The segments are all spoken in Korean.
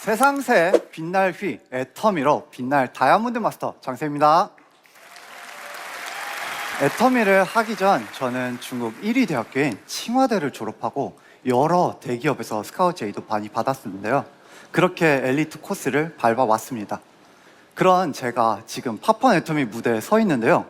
세상새 빛날 휘 애터미로 빛날 다이아몬드 마스터 장세입니다. 애터미를 하기 전 저는 중국 1위 대학교인 칭화대를 졸업하고 여러 대기업에서 스카우트 제의도 많이 받았었는데요. 그렇게 엘리트 코스를 밟아왔습니다. 그런 제가 지금 팝펀 애터미 무대에 서 있는데요.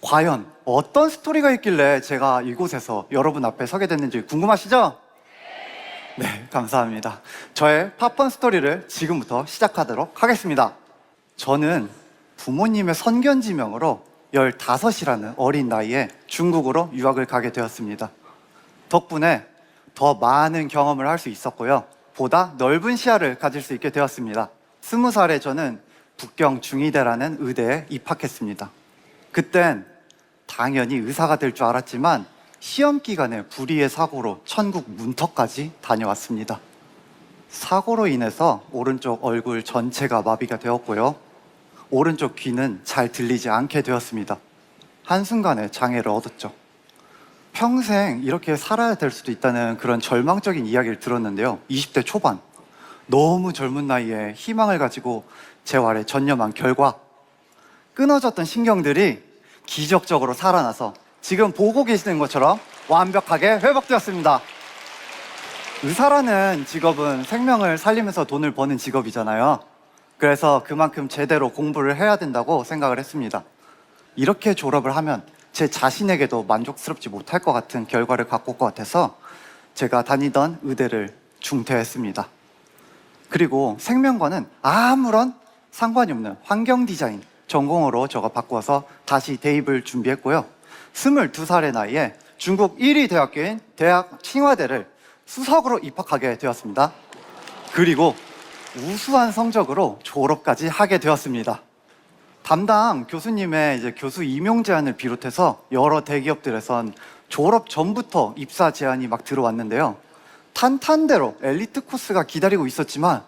과연 어떤 스토리가 있길래 제가 이곳에서 여러분 앞에 서게 됐는지 궁금하시죠? 네, 감사합니다. 저의 팝펀 스토리를 지금부터 시작하도록 하겠습니다. 저는 부모님의 선견지명으로 15이라는 어린 나이에 중국으로 유학을 가게 되었습니다. 덕분에 더 많은 경험을 할 수 있었고요. 보다 넓은 시야를 가질 수 있게 되었습니다. 20살에 저는 북경 중의대라는 의대에 입학했습니다. 그땐 당연히 의사가 될 줄 알았지만 시험 기간에 불의의 사고로 천국 문턱까지 다녀왔습니다. 사고로 인해서 오른쪽 얼굴 전체가 마비가 되었고요. 오른쪽 귀는 잘 들리지 않게 되었습니다. 한순간에 장애를 얻었죠. 평생 이렇게 살아야 될 수도 있다는 그런 절망적인 이야기를 들었는데요. 20대 초반, 너무 젊은 나이에 희망을 가지고 재활에 전념한 결과 끊어졌던 신경들이 기적적으로 살아나서 지금 보고 계시는 것처럼 완벽하게 회복되었습니다. 의사라는 직업은 생명을 살리면서 돈을 버는 직업이잖아요. 그래서 그만큼 제대로 공부를 해야 된다고 생각을 했습니다. 이렇게 졸업을 하면 제 자신에게도 만족스럽지 못할 것 같은 결과를 갖고 올 것 같아서 제가 다니던 의대를 중퇴했습니다. 그리고 생명과는 아무런 상관이 없는 환경 디자인 전공으로 저가 바꿔서 다시 대입을 준비했고요. 22살의 나이에 중국 1위 대학교인 대학 칭화대를 수석으로 입학하게 되었습니다. 그리고 우수한 성적으로 졸업까지 하게 되었습니다. 담당 교수님의 교수 임용 제안을 비롯해서 여러 대기업들에선 졸업 전부터 입사 제안이 막 들어왔는데요. 탄탄대로 엘리트 코스가 기다리고 있었지만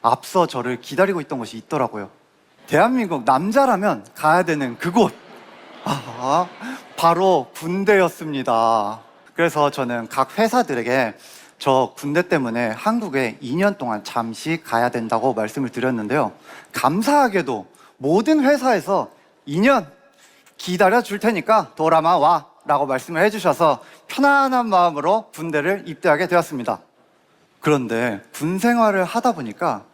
앞서 저를 기다리고 있던 것이 있더라고요. 대한민국 남자라면 가야 되는 그곳, 바로 군대였습니다. 그래서 저는 각 회사들에게 저 군대 때문에 한국에 2년 동안 잠시 가야 된다고 말씀을 드렸는데요. 감사하게도 모든 회사에서 2년 기다려 줄 테니까 돌아만 와 라고 말씀을 해주셔서 편안한 마음으로 군대를 입대하게 되었습니다. 그런데 군 생활을 하다 보니까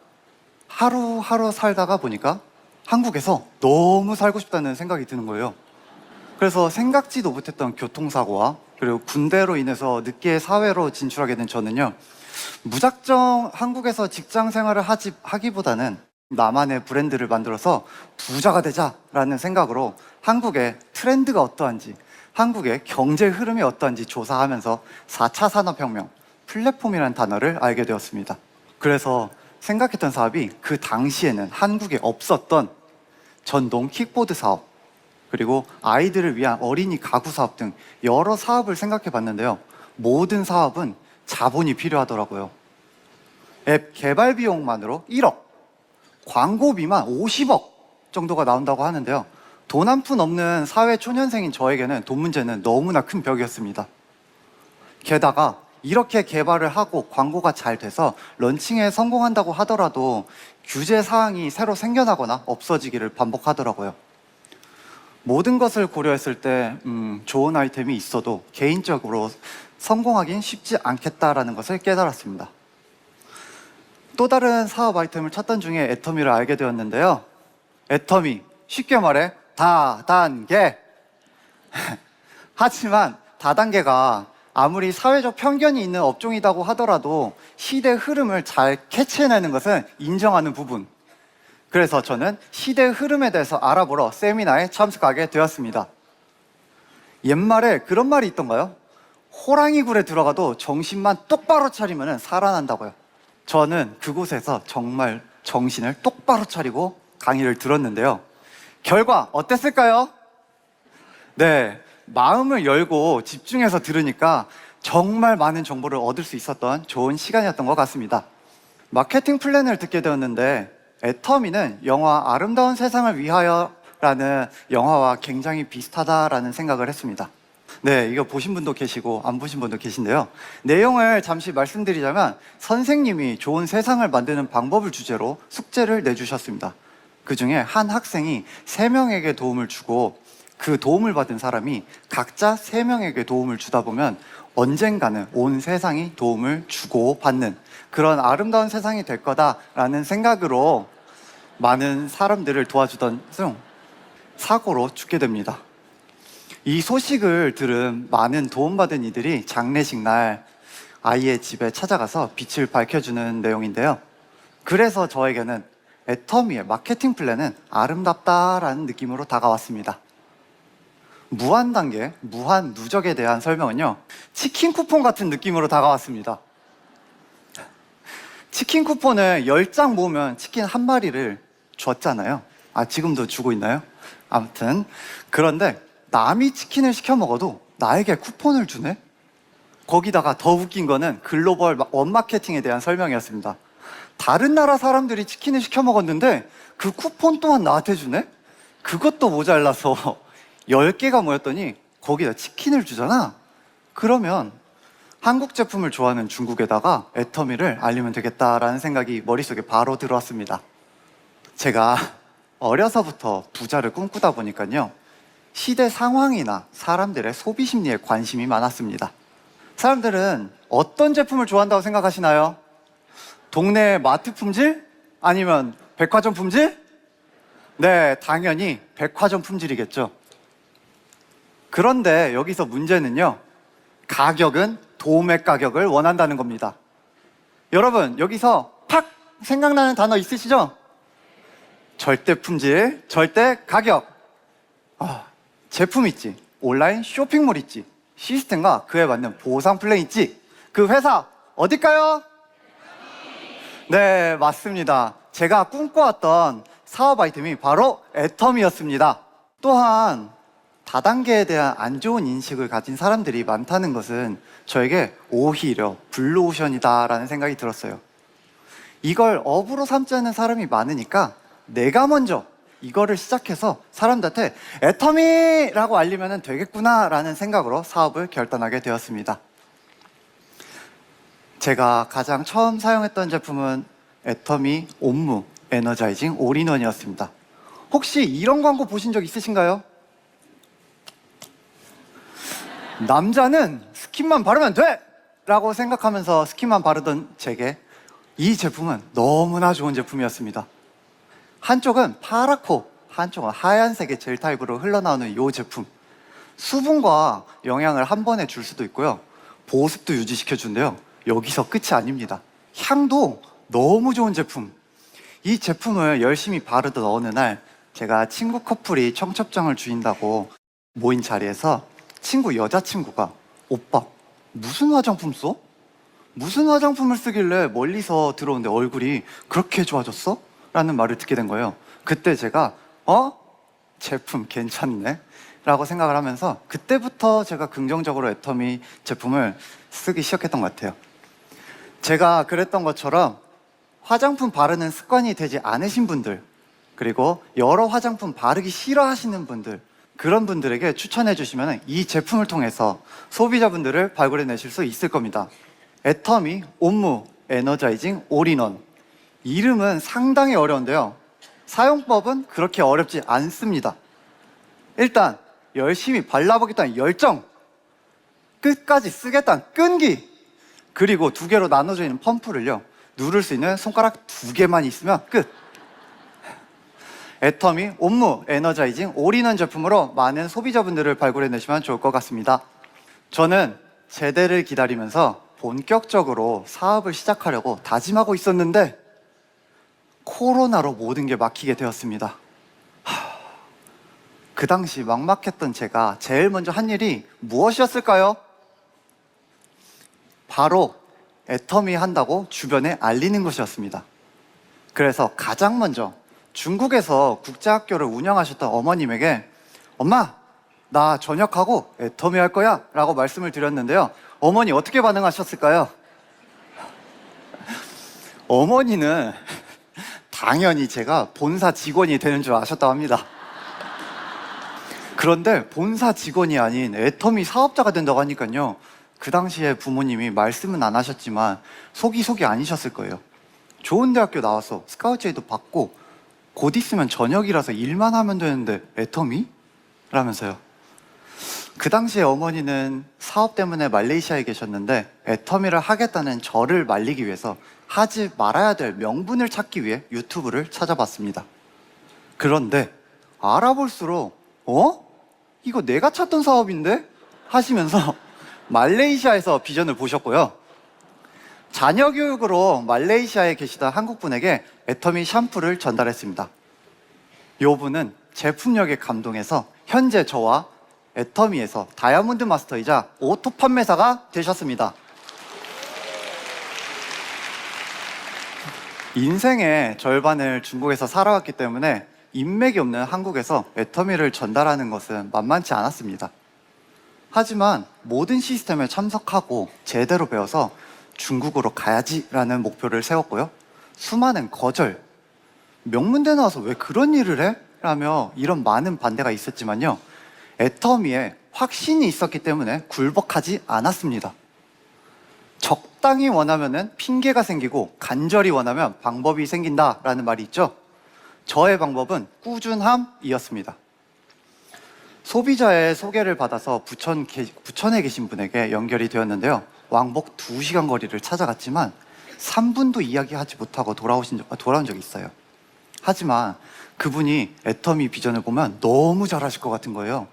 하루하루 살다가 보니까 한국에서 너무 살고 싶다는 생각이 드는 거예요. 그래서 생각지도 못했던 교통사고와 그리고 군대로 인해서 늦게 사회로 진출하게 된 저는요, 무작정 한국에서 직장 생활을 하기보다는 나만의 브랜드를 만들어서 부자가 되자라는 생각으로 한국의 트렌드가 어떠한지, 한국의 경제 흐름이 어떠한지 조사하면서 4차 산업혁명, 플랫폼이라는 단어를 알게 되었습니다. 그래서 생각했던 사업이 그 당시에는 한국에 없었던 전동 킥보드 사업, 그리고 아이들을 위한 어린이 가구 사업 등 여러 사업을 생각해 봤는데요. 모든 사업은 자본이 필요하더라고요. 앱 개발 비용만으로 1억, 광고비만 50억 정도가 나온다고 하는데요. 돈 한 푼 없는 사회 초년생인 저에게는 돈 문제는 너무나 큰 벽이었습니다. 게다가 이렇게 개발을 하고 광고가 잘 돼서 런칭에 성공한다고 하더라도 규제 사항이 새로 생겨나거나 없어지기를 반복하더라고요. 모든 것을 고려했을 때 좋은 아이템이 있어도 개인적으로 성공하긴 쉽지 않겠다라는 것을 깨달았습니다. 또 다른 사업 아이템을 찾던 중에 애터미를 알게 되었는데요. 애터미, 쉽게 말해 다단계. 하지만 다단계가 아무리 사회적 편견이 있는 업종이라고 하더라도 시대 흐름을 잘 캐치해내는 것은 인정하는 부분. 그래서 저는 시대 흐름에 대해서 알아보러 세미나에 참석하게 되었습니다. 옛말에 그런 말이 있던가요? 호랑이 굴에 들어가도 정신만 똑바로 차리면 살아난다고요. 저는 그곳에서 정말 정신을 똑바로 차리고 강의를 들었는데요. 결과 어땠을까요? 네, 마음을 열고 집중해서 들으니까 정말 많은 정보를 얻을 수 있었던 좋은 시간이었던 것 같습니다. 마케팅 플랜을 듣게 되었는데 애터미는 영화 아름다운 세상을 위하여라는 영화와 굉장히 비슷하다라는 생각을 했습니다. 네, 이거 보신 분도 계시고 안 보신 분도 계신데요. 내용을 잠시 말씀드리자면 선생님이 좋은 세상을 만드는 방법을 주제로 숙제를 내주셨습니다. 그 중에 한 학생이 3명에게 도움을 주고 그 도움을 받은 사람이 각자 3명에게 도움을 주다 보면 언젠가는 온 세상이 도움을 주고 받는 그런 아름다운 세상이 될 거다라는 생각으로 많은 사람들을 도와주던 중 사고로 죽게 됩니다. 이 소식을 들은 많은 도움받은 이들이 장례식 날 아이의 집에 찾아가서 빛을 밝혀주는 내용인데요. 그래서 저에게는 애터미의 마케팅 플랜은 아름답다라는 느낌으로 다가왔습니다. 무한 단계, 무한 누적에 대한 설명은요, 치킨 쿠폰 같은 느낌으로 다가왔습니다. 치킨 쿠폰을 10장 모으면 치킨 한 마리를 줬잖아요. 지금도 주고 있나요? 아무튼 그런데 남이 치킨을 시켜 먹어도 나에게 쿠폰을 주네? 거기다가 더 웃긴 거는 글로벌 원마케팅에 대한 설명이었습니다. 다른 나라 사람들이 치킨을 시켜 먹었는데 그 쿠폰 또한 나한테 주네? 그것도 모자라서 10개가 모였더니 거기다 치킨을 주잖아? 그러면 한국 제품을 좋아하는 중국에다가 애터미를 알리면 되겠다라는 생각이 머릿속에 바로 들어왔습니다. 제가 어려서부터 부자를 꿈꾸다 보니까요, 시대 상황이나 사람들의 소비 심리에 관심이 많았습니다. 사람들은 어떤 제품을 좋아한다고 생각하시나요? 동네 마트 품질? 아니면 백화점 품질? 네, 당연히 백화점 품질이겠죠. 그런데 여기서 문제는요, 가격은 도매 가격을 원한다는 겁니다. 여러분, 여기서 팍 생각나는 단어 있으시죠? 절대 품질, 절대 가격. 제품 있지, 온라인 쇼핑몰 있지, 시스템과 그에 맞는 보상 플랜 있지. 그 회사 어딜까요? 네, 맞습니다. 제가 꿈꿔왔던 사업 아이템이 바로 애터미였습니다. 또한 다단계에 대한 안 좋은 인식을 가진 사람들이 많다는 것은 저에게 오히려 블루오션이다라는 생각이 들었어요. 이걸 업으로 삼지 않는 사람이 많으니까 내가 먼저 이거를 시작해서 사람들한테 애터미라고 알리면 되겠구나라는 생각으로 사업을 결단하게 되었습니다. 제가 가장 처음 사용했던 제품은 애터미 옴무 에너자이징 올인원이었습니다. 혹시 이런 광고 보신 적 있으신가요? 남자는 스킨만 바르면 돼! 라고 생각하면서 스킨만 바르던 제게 이 제품은 너무나 좋은 제품이었습니다. 한쪽은 파랗고 한쪽은 하얀색의 젤 타입으로 흘러나오는 이 제품, 수분과 영양을 한 번에 줄 수도 있고요, 보습도 유지시켜준대요. 여기서 끝이 아닙니다. 향도 너무 좋은 제품. 이 제품을 열심히 바르던 어느 날 제가 친구 커플이 청첩장을 주인다고 모인 자리에서 친구 여자친구가 오빠 무슨 화장품 써? 무슨 화장품을 쓰길래 멀리서 들어오는데 얼굴이 그렇게 좋아졌어? 라는 말을 듣게 된 거예요. 그때 제가 제품 괜찮네? 라고 생각을 하면서 그때부터 제가 긍정적으로 애터미 제품을 쓰기 시작했던 것 같아요. 제가 그랬던 것처럼 화장품 바르는 습관이 되지 않으신 분들, 그리고 여러 화장품 바르기 싫어하시는 분들, 그런 분들에게 추천해 주시면 이 제품을 통해서 소비자분들을 발굴해 내실 수 있을 겁니다. 애터미 옴무 에너자이징 올인원. 이름은 상당히 어려운데요, 사용법은 그렇게 어렵지 않습니다. 일단 열심히 발라보겠다는 열정, 끝까지 쓰겠다는 끈기, 그리고 2개로 나눠져 있는 펌프를요, 누를 수 있는 손가락 2개만 있으면 끝. 애터미 옴무 에너자이징 올인원 제품으로 많은 소비자분들을 발굴해내시면 좋을 것 같습니다. 저는 제대를 기다리면서 본격적으로 사업을 시작하려고 다짐하고 있었는데 코로나로 모든 게 막히게 되었습니다. 그 당시 막막했던 제가 제일 먼저 한 일이 무엇이었을까요? 바로 애터미 한다고 주변에 알리는 것이었습니다. 그래서 가장 먼저 중국에서 국제학교를 운영하셨던 어머님에게 엄마, 나 전역하고 애터미 할 거야 라고 말씀을 드렸는데요, 어머니 어떻게 반응하셨을까요? 어머니는 당연히 제가 본사 직원이 되는 줄 아셨다고 합니다. 그런데 본사 직원이 아닌 애터미 사업자가 된다고 하니까요. 그 당시에 부모님이 말씀은 안 하셨지만 속이 아니셨을 거예요. 좋은 대학교 나와서 스카우트 제의도 받고 곧 있으면 저녁이라서 일만 하면 되는데 애터미? 라면서요. 그 당시에 어머니는 사업 때문에 말레이시아에 계셨는데 애터미를 하겠다는 저를 말리기 위해서 하지 말아야 될 명분을 찾기 위해 유튜브를 찾아봤습니다. 그런데 알아볼수록 이거 내가 찾던 사업인데? 하시면서 말레이시아에서 비전을 보셨고요. 자녀 교육으로 말레이시아에 계시던 한국분에게 애터미 샴푸를 전달했습니다. 요 분은 제품력에 감동해서 현재 저와 애터미에서 다이아몬드 마스터이자 오토 판매사가 되셨습니다. 인생의 절반을 중국에서 살아왔기 때문에 인맥이 없는 한국에서 애터미를 전달하는 것은 만만치 않았습니다. 하지만 모든 시스템에 참석하고 제대로 배워서 중국으로 가야지라는 목표를 세웠고요. 수많은 거절, 명문대 나와서 왜 그런 일을 해? 라며 이런 많은 반대가 있었지만요. 애터미에 확신이 있었기 때문에 굴복하지 않았습니다. 적당히 원하면 핑계가 생기고 간절히 원하면 방법이 생긴다라는 말이 있죠. 저의 방법은 꾸준함이었습니다. 소비자의 소개를 받아서 부천에 계신 분에게 연결이 되었는데요. 왕복 2시간 거리를 찾아갔지만 3분도 이야기하지 못하고 돌아온 적이 있어요. 하지만 그분이 애터미 비전을 보면 너무 잘하실 것 같은 거예요.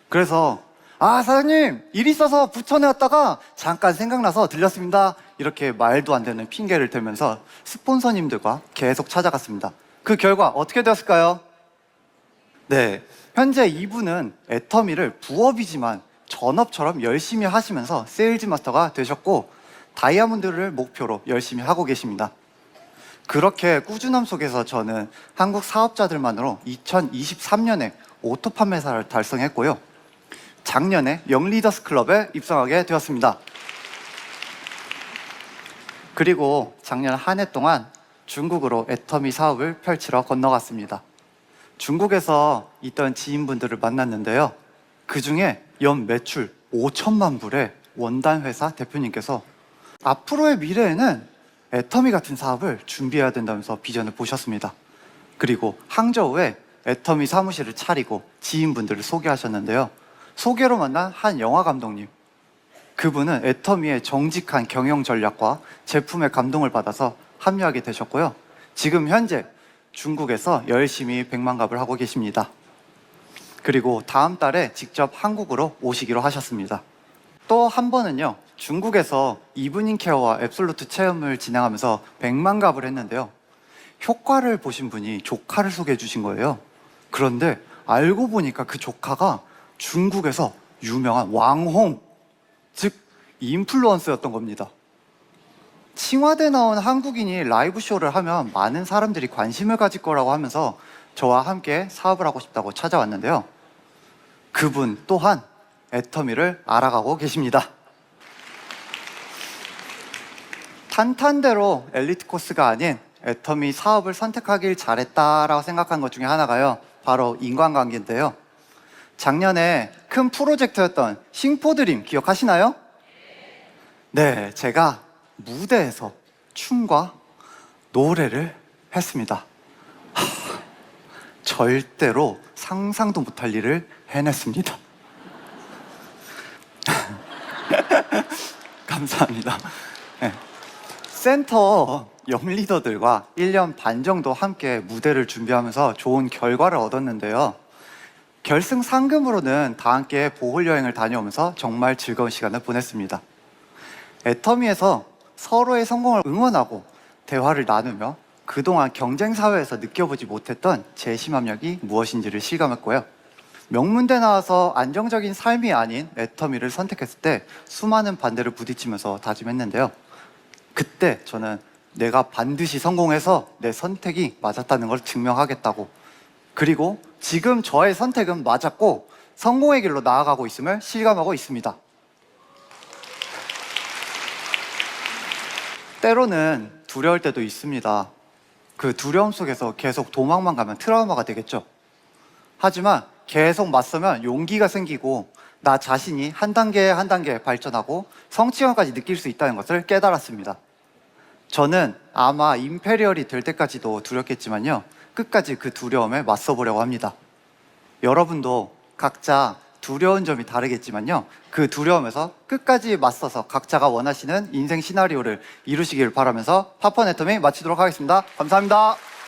그래서 사장님 일 있어서 부천에 왔다가 잠깐 생각나서 들렸습니다. 이렇게 말도 안 되는 핑계를 대면서 스폰서님들과 계속 찾아갔습니다. 그 결과 어떻게 되었을까요? 네, 현재 이분은 애터미를 부업이지만 전업처럼 열심히 하시면서 세일즈 마스터가 되셨고 다이아몬드를 목표로 열심히 하고 계십니다. 그렇게 꾸준함 속에서 저는 한국 사업자들만으로 2023년에 오토 판매사를 달성했고요. 작년에 영리더스 클럽에 입성하게 되었습니다. 그리고 작년 한 해 동안 중국으로 애터미 사업을 펼치러 건너갔습니다. 중국에서 있던 지인분들을 만났는데요. 그 중에 연 매출 5천만 불의 원단 회사 대표님께서 앞으로의 미래에는 애터미 같은 사업을 준비해야 된다면서 비전을 보셨습니다. 그리고 항저우에 애터미 사무실을 차리고 지인분들을 소개하셨는데요. 소개로 만난 한 영화 감독님. 그분은 애터미의 정직한 경영 전략과 제품의 감동을 받아서 합류하게 되셨고요. 지금 현재 중국에서 열심히 백만갑을 하고 계십니다. 그리고 다음 달에 직접 한국으로 오시기로 하셨습니다. 또 한 번은요, 중국에서 이브닝 케어와 앱솔루트 체험을 진행하면서 백만갑을 했는데요. 효과를 보신 분이 조카를 소개해 주신 거예요. 그런데 알고 보니까 그 조카가 중국에서 유명한 왕홍, 즉 인플루언서였던 겁니다. 칭화대 나온 한국인이 라이브 쇼를 하면 많은 사람들이 관심을 가질 거라고 하면서 저와 함께 사업을 하고 싶다고 찾아왔는데요. 그분 또한 애터미를 알아가고 계십니다. 탄탄대로 엘리트 코스가 아닌 애터미 사업을 선택하길 잘했다라고 생각한 것 중에 하나가요. 바로 인간관계인데요. 작년에 큰 프로젝트였던 싱포드림 기억하시나요? 네, 제가 무대에서 춤과 노래를 했습니다. 절대로 상상도 못할 일을 해냈습니다. 감사합니다. 네. 센터 영리더들과 1년 반 정도 함께 무대를 준비하면서 좋은 결과를 얻었는데요. 결승 상금으로는 다 함께 보홀 여행을 다녀오면서 정말 즐거운 시간을 보냈습니다. 애터미에서 서로의 성공을 응원하고 대화를 나누며 그동안 경쟁 사회에서 느껴보지 못했던 제 심함력이 무엇인지를 실감했고요. 명문대 나와서 안정적인 삶이 아닌 애터미를 선택했을 때 수많은 반대를 부딪히면서 다짐했는데요. 그때 저는 내가 반드시 성공해서 내 선택이 맞았다는 걸 증명하겠다고, 그리고 지금 저의 선택은 맞았고 성공의 길로 나아가고 있음을 실감하고 있습니다. 때로는 두려울 때도 있습니다. 그 두려움 속에서 계속 도망만 가면 트라우마가 되겠죠. 하지만 계속 맞서면 용기가 생기고 나 자신이 한 단계 한 단계 발전하고 성취감까지 느낄 수 있다는 것을 깨달았습니다. 저는 아마 임페리얼이 될 때까지도 두렵겠지만요. 끝까지 그 두려움에 맞서보려고 합니다. 여러분도 각자 두려운 점이 다르겠지만요. 그 두려움에서 끝까지 맞서서 각자가 원하시는 인생 시나리오를 이루시길 바라면서 파퍼네토미 마치도록 하겠습니다. 감사합니다.